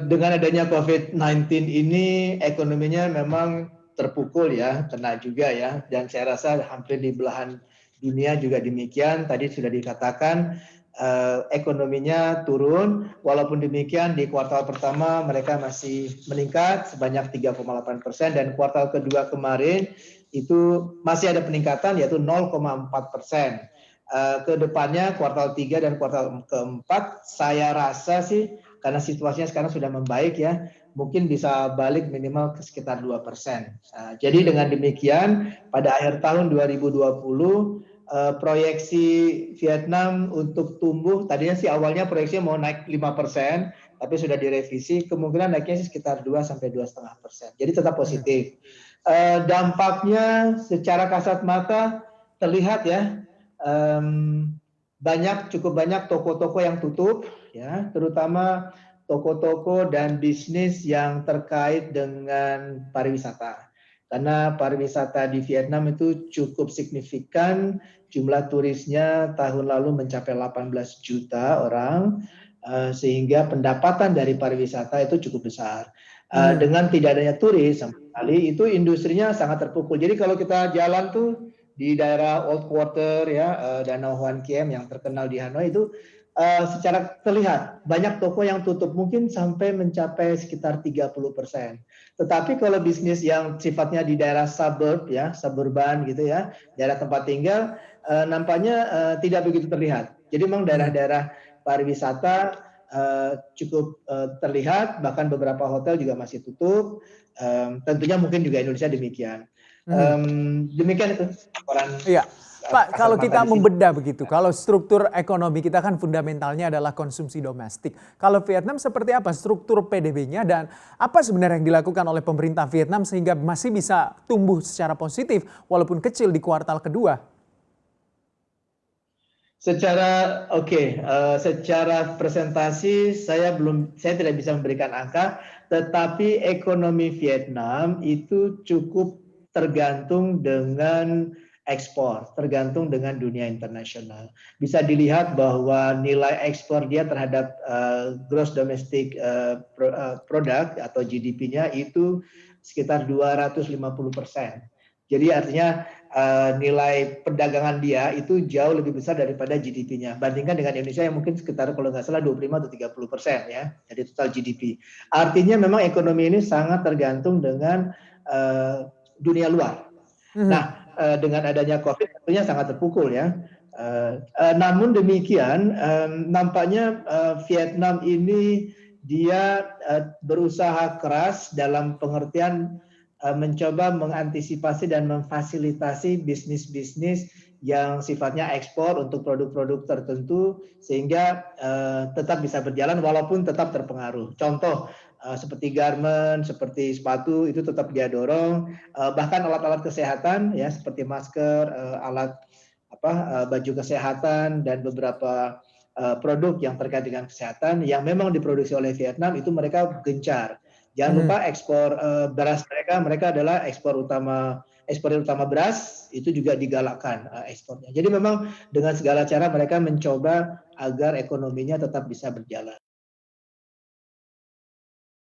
Dengan adanya COVID-19 ini ekonominya memang terpukul ya, kena juga ya, dan saya rasa hampir di belahan dunia juga demikian. Tadi sudah dikatakan ekonominya turun, walaupun demikian di kuartal pertama mereka masih meningkat sebanyak 3,8% dan kuartal kedua kemarin itu masih ada peningkatan yaitu 0,4%. Kedepannya kuartal 3 dan kuartal keempat saya rasa sih karena situasinya sekarang sudah membaik ya, mungkin bisa balik minimal ke sekitar 2%. Jadi dengan demikian pada akhir tahun 2020 proyeksi Vietnam untuk tumbuh tadinya sih awalnya proyeksinya mau naik 5%, tapi sudah direvisi kemungkinan naiknya sih sekitar 2 sampai 2,5%. Jadi tetap positif. Dampaknya secara kasat mata terlihat ya, cukup banyak toko-toko yang tutup ya, terutama toko-toko dan bisnis yang terkait dengan pariwisata. Karena pariwisata di Vietnam itu cukup signifikan, jumlah turisnya tahun lalu mencapai 18 juta orang, sehingga pendapatan dari pariwisata itu cukup besar. Dengan tidak adanya turis sama sekali, itu industrinya sangat terpukul. Jadi kalau kita jalan tuh di daerah Old Quarter ya, Danau Hoan Kiem yang terkenal di Hanoi itu secara terlihat banyak toko yang tutup mungkin sampai mencapai sekitar 30%. Tetapi kalau bisnis yang sifatnya di daerah suburb ya, suburban gitu ya, daerah tempat tinggal nampaknya tidak begitu terlihat. Jadi memang daerah-daerah pariwisata cukup terlihat, bahkan beberapa hotel juga masih tutup. Tentunya mungkin juga Indonesia demikian. Demikian itu laporan. Iya, Pak, kalau kita membedah begitu, kalau struktur ekonomi kita kan fundamentalnya adalah konsumsi domestik. Kalau Vietnam seperti apa struktur PDB-nya dan apa sebenarnya yang dilakukan oleh pemerintah Vietnam sehingga masih bisa tumbuh secara positif walaupun kecil di kuartal kedua? Secara secara presentasi saya tidak bisa memberikan angka, tetapi ekonomi Vietnam itu cukup tergantung dengan ekspor, tergantung dengan dunia internasional. Bisa dilihat bahwa nilai ekspor dia terhadap gross domestic product atau GDP-nya itu sekitar 250%. Jadi artinya nilai perdagangan dia itu jauh lebih besar daripada GDP-nya. Bandingkan dengan Indonesia yang mungkin sekitar kalau nggak salah 25 atau 30% ya dari total GDP. Artinya memang ekonomi ini sangat tergantung dengan dunia luar. Nah, dengan adanya COVID tentunya sangat terpukul ya. Namun demikian nampaknya Vietnam ini dia berusaha keras dalam pengertian mencoba mengantisipasi dan memfasilitasi bisnis-bisnis yang sifatnya ekspor untuk produk-produk tertentu sehingga tetap bisa berjalan walaupun tetap terpengaruh. Contoh seperti garment, seperti sepatu itu tetap dia dorong, bahkan alat-alat kesehatan ya seperti masker, alat baju kesehatan dan beberapa produk yang terkait dengan kesehatan yang memang diproduksi oleh Vietnam itu mereka gencar. Jangan lupa ekspor beras mereka adalah ekspor utama beras itu juga digalakkan ekspornya. Jadi memang dengan segala cara mereka mencoba agar ekonominya tetap bisa berjalan.